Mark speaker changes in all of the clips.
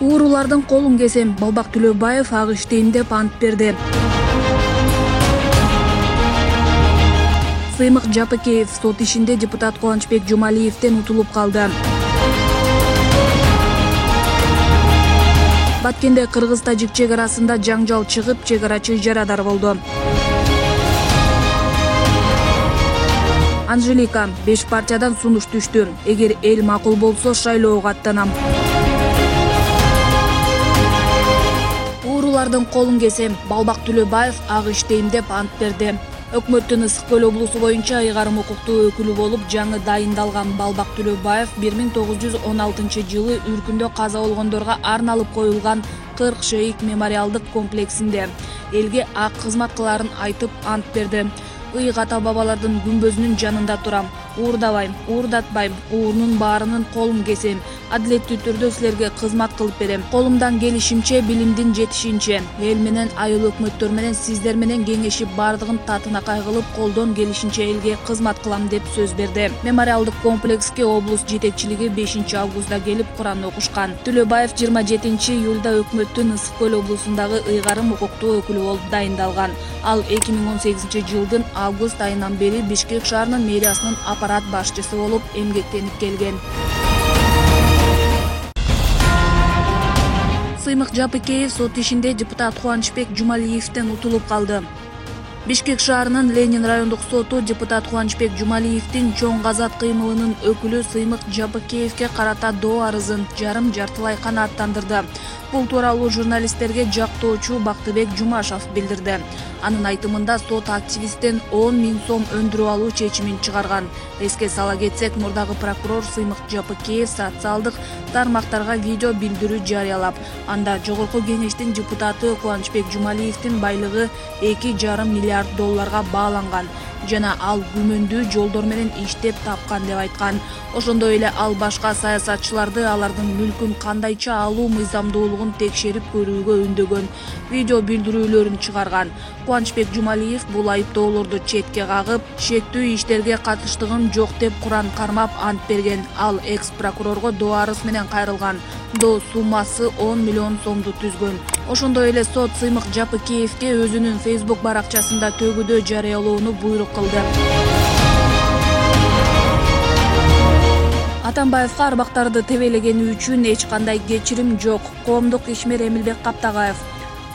Speaker 1: Уурулардын колун кесем. Балбак Төлөбаев ак иштейм деп ант берди. Сыймык Жапыкеев сот ишинде депутат Кубанычбек Жумалиевден утулуп калды. Баткенде кыргыз-тажик чек арасында жаңжал чыгып, чек-арачы жарадар болду. Анжелика 5 партиядан сунуш түштү. Эгер эл макул болсо шайлоого аттанам. Уурулардын колун кесем. Балбак Төлөбаев ак иштейм деп ант берди. Өкмөттүн Ысык Көл облусу боюнча ыйгарым укуктуу өкүлү болуп жаңы дайындалган Балбак Төлөбаев 1916-жылы Үркүндө каза болгондорго арналып коюлган 40 шейик мемориалдык комплексинде элге ак кызмат кыларын айтып ант берди. Ыйык ата бабалардын күмбөзүнүн жанында турам. Уурдабайм, уурдатпайм, уурунун баарынын колун кесем. Адилеттүү түрдө силерге кызмат кылып берем. Колумдан келишимче, билимдин жетишинче, эл менен айыл өкмөттөр менен сиздер менен кеңешип бардыгын татынакай кылып, колдон келишинче элге кызмат кылам деп сөз берди. Мемориалдык комплекске облус жетекчилиги 5 августта келип Куран окушкан. Төлөбаев 27 июлда өкмөттүн Ысык Көл облусундагы ыйгарым укуктуу өкүлү болуп дайындалган. Ал 2018-жылдын август айынан бери Бишкек шаарынын мэриясынын аппарат башчысы болуп эмгектенип келген. Сыймык Жапыкеев сот ишинде депутат Кубанычбек Жумалиевден утулуп калды. Бишкек шаарынын Ленин райондук соту депутат Кубанычбек Жумалиевдин чоң казат кыймылынын өкүлү Сыймык Жапыкеевге карата доо арызын жарым-жартылай канааттандырды. Бул тууралуу журналисттерге жактоочу Бактыбек Жумашев билдирди. Анын айтымында сот активисттен 10 000 сом өндүрүп алуу чечимин чыгарган. Эске сала кетсек, мурдагы прокурор Сыймык Жапыкеев социалдык тармактарга видео билдирүү жарыялап, анда жогорку кеңештин депутаты Кубанычбек Жумалиевдин байлыгы 2,5 миллиард долларга бааланган жана ал күмөндүү жолдор менен иштеп тапкан деп айткан. Ошондой эле ал башка саясатчыларды алардын мүлкүн кандайча алуу мыйзамдуулугун текшерип көрүүгө үндөгөн видео билдирүүлөрүн чыгарган. Кубанычбек Жумалиев бул айыптоолорду четке кагып, шектүү иштерге катыштыгым жок деп Куран кармап ант берген. Ал экс-прокурорго доо арыз менен кайрылган. Доо суммасы 10 миллион сомду түзгөн. Ошондой эле сот Сыймык Жапыкеевге өзүнүн Facebook баракчасында төгүдө жарыялоону буйрук кылды. Атамбаевга арбактарды тебелегени үчүн эч кандай кечирим жок. Коомдук ишмер Эмилбек Каптагаев.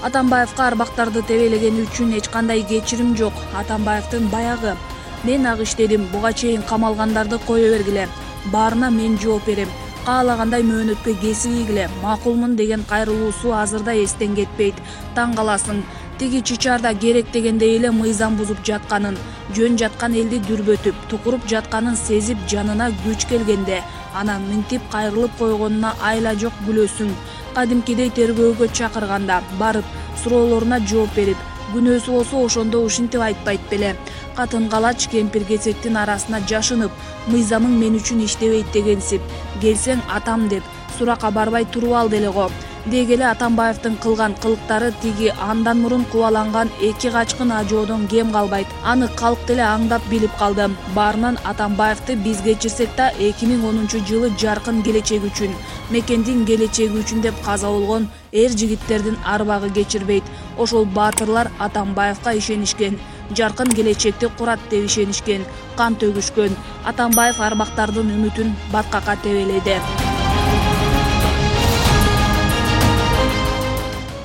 Speaker 1: Атамбаевга арбактарды тебелегени үчүн эч кандай кечирим жок. Атамбаевдин баягы: "Мен ак иштедим, буга чейин камалгандарды кое бергиле. Баарына мен жооп берем. Каалагандай мөөнөткө кесип ийгиле. Макулмун" деген кайрылуусу азырда эстен кетпейт. Таң каласың. Тиги чычарда керек дегендей эле мыйзам бузуп жатканын, жөн жаткан элди дүрбөтүп, тукуруп жатканын сезип жанына күч келгенде, анан мынтип кайрылып койгонуна айла жок күлөсүң. Кадимкидей тергөөгө чакырганда барып, суроолоруна жооп берип, күнөөсү болсо ошондо ушинтип айтпайт беле. Катын-калач кемпир-кесектин арасына жашынып, мыйзамың мен үчүн иштебейт дегенсип, келсең атам деп, суракка барбай туруп ал деле го. Дегеле Атамбаевдин кылган кылыктары тиги андан мурун кубаланган 2 качкын ажоодон кем калбайт. Аны калк деле аңдап билип калды. Баарынан Атамбаевди биз кечирсек да 2010-жылы жаркын келечек үчүн, мекендин келечеги үчүн деп каза болгон эр жигиттердин арбагы кечирбейт. Ошол баатырлар Атамбаевга ишенишкен. Жаркын келечекти курат деп ишенишкен, кан төгүшкөн. Атамбаев арбактардын үмүтүн баткакка тебеледи.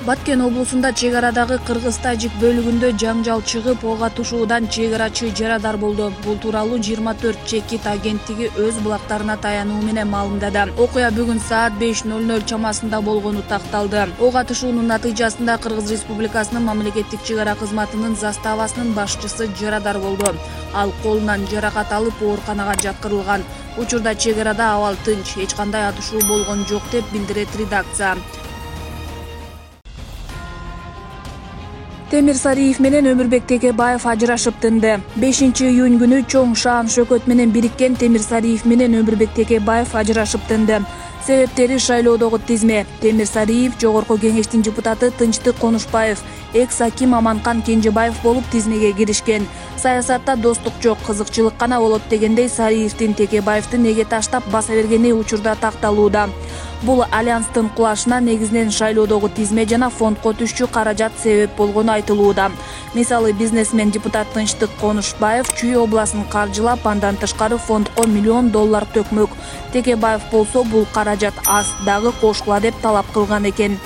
Speaker 1: Баткен облусунда чек арадагы кыргыз-тажик бөлүгүндө жаңжал чыгып, ок атышуудан чек-арачы жарадар болду. Бул тууралуу 24 чекит агенттиги өз булактарына таянуу менен маалымдады. Окуя бүгүн саат 5:00 чамасында болгону такталды. Ок атышуунун натыйжасында Кыргыз Республикасынын мамлекеттик чек ара кызматынын заставасынын башчысы жарадар болду. Ал колунан жаракат алып ооруканага жаткырылган. Учурда чек арада абал тынч, эч кандай атышуу болгон жок деп билдирет редакция. Темир Сариев менен Өмүрбек Текебаев ажырашып тынды. 5 июнь күнү чоң шаан шөкөт менен бириккен Темир Сариев менен Өмүрбек Текебаев ажырашып тынды. Себептери шайлоодогу тизме. Темир Сариев жогорку кеңештин депутаты Тынчтык Конушбаев, экс-аким Аманкан Кенжебаев болуп тизмеге киришкен. Саясатта достук жок, кызыкчылык гана болот дегендей Сариевдин Текебаевди неге таштап баса бергени учурда такталууда. Бул альянстын кулашына негизинен шайлоодогу тизме жана фондко түшчү каражат себеп болгону айтылууда. Мисалы, бизнесмен депутат Тынчтык Конушбаев Чүй областын каржылап, андан тышкары фондко $1 миллион төкмөк. Текебаев болсо бул каражат аз, дагы кошкула деп талап кылган экен.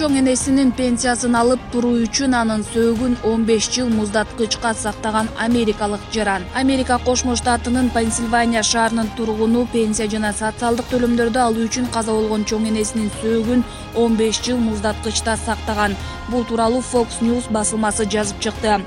Speaker 1: Чоң энесинин пенсиясын алып туруу үчүн анын сөөгүн 15 жыл муздаткычка сактаган америкалык жаран. Америка Кошмо Штатынын Пенсильвания шаарынын тургуну пенсия жана социалдык төлөмдөрдү алуу үчүн каза болгон чоң энесинин сөөгүн 15 жыл муздаткычта сактаган. Бул тууралуу Fox News басылмасы жазып чыкты.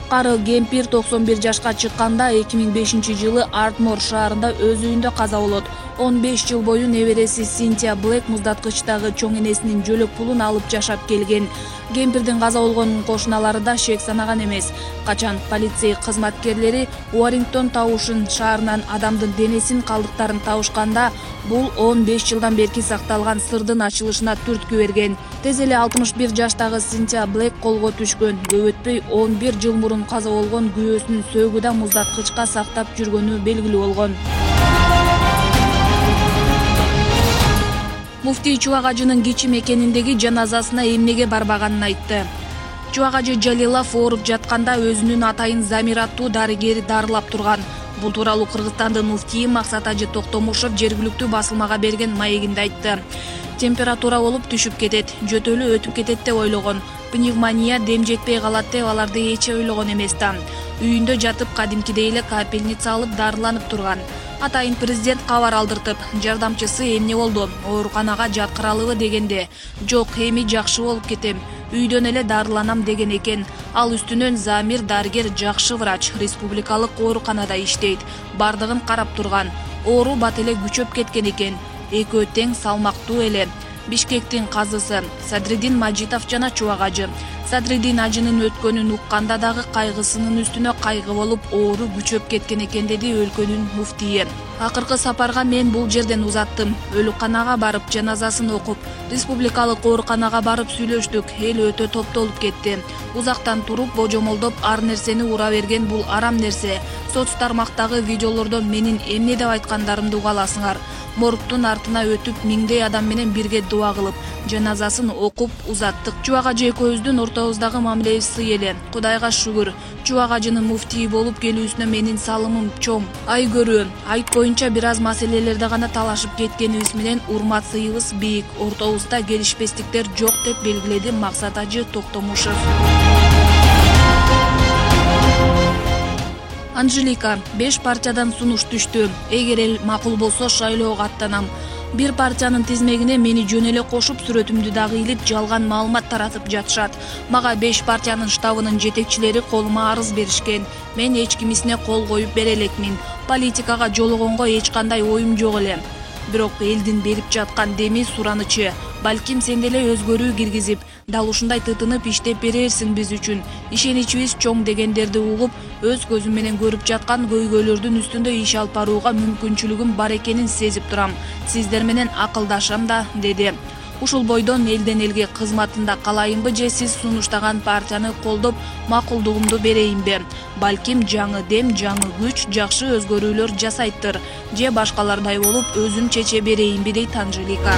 Speaker 1: Кары кемпир 91 жашка чыкканда 2005 жылы Артмор шаарында өз үйүндө каза болот. 15 жыл бою небереси Синтия Блэк муздаткычтагы чоң энесинин жөлөк пулун алып жашап келген. Кемпирдин каза болгонун кошуналары да шек санаган эмес. Качан полиция кызматкерлери Уоррингтон Таушн шаарынан адамдын денесин калдыктарын табышканда, бул 15 жылдан берки сакталган сырдын ачылышына түрткү берген. Тез эле 61 жаштагы Синтия Блэк колго түшкөн. Көп өтпөй 11 жыл мурун каза болгон күйөөсүнүн сөөгү да муздаткычка сактап жүргөнү белгилүү болгон. Муфтий Чубак-Ажынын кичи мекениндеги жаназасына эмнеге барбаганын айтты. Чубак-Ажы Жалилов ооруп жатканда өзүнүн атайын Замир аттуу дарыгери дарылап турган. Бул тууралуу Кыргызстандын муфтийи Максат Ажы Токтомушев жергиликтүү басылмага берген маегинде айтты. Температура болуп түшүп кетет, жөтөлү өтүп кетет деп ойлогон. Пневмония, дем жетпей калат деп аларды эч ойлогон эмес да. Үйүндө жатып кадимкидей эле капельница алып дарыланып турган. Атайын президент кабар алдыртып, жардамчысы эмне болду, ооруканага жаткыралыбы дегенде, жок, эми жакшы болуп кетем, үйдөн эле дарыланам деген экен. Ал үстүнөн Замир дарыгер жакшы врач, республикалык ооруканада иштейт. Бардыгын карап турган. Оору бат эле күчөп кеткен экен. Экөө тең салмактуу эле. Бишкектин казысы Садриддин Мажитов жана Чубак-Ажы. Садриддин Ажынын өткөнүн укканда дагы кайгысынын үстүнө кайгы болуп, оору күчөп кеткен экен, деди өлкөнүн муфтийи. Акыркы сапарга мен бул жерден узаттым. Өлүкканага барып, жаназасын окуп, республикалык ооруканага барып сүйлөштүк. Эл өтө топтолуп кетти. Узактан туруп, божомолдоп, ар нерсени ура берген бул арам нерсе. Соц тармактагы видеолордон менин эмне деп айткандарымды уга аласыңар. Моргтун артына өтүп, миңдей адам менен бирге дуа кылып, жаназасын окуп узаттык. Чубак-Ажы экөөбүздүн ортобуздагы мамилебиз сый эле. Кудайга шүгүр. Чубак-Ажынын муфтийи болуп келүүсүнө менин салымым чоң. Ай көрүү, айт боюнча бир аз маселелерде гана талашып кеткенибиз менен урмат сыйыбыз бийик. Ортобузда келишпестиктер жок деп белгиледи Максат Ажы Токтомушев. Анжелика 5 партиядан сунуш түштү. Эгер эл макул болсо шайлоого аттанам. Бир партиянын тизмегине мени жөн эле кошуп, сүрөтүмдү дагы илип, жалган маалымат таратып жатышат. Мага 5 партиянын штабынын жетекчилери колума арыз беришкен. Мен эч кимисине кол коюп бере элекмин. Политикага жологонго эч кандай оюм жок эле. Бирок элдин берип жаткан деми суранычы. Балким сен деле өзгөрүү киргизип, дал ушундай тытынып иштеп берерсиң биз үчүн. Ишеничибиз чоң дегендерди угуп, өз көзүм менен көрүп жаткан көйгөйлөрдүн үстүндө иш алып барууга мүмкүнчүлүгүм бар экенин сезип турам. Сиздер менен акылдашам да, деди. Ушул бойдон элден элге кызматында калайынбы же сиз сунуштаган партияны колдоп макулдугумду берейинби? Балким жаңы дем, жаңы күч, жакшы өзгөрүүлөр жасайттыр. Же башкалардай болуп өзүм чече берейинби, дейт Анжелика.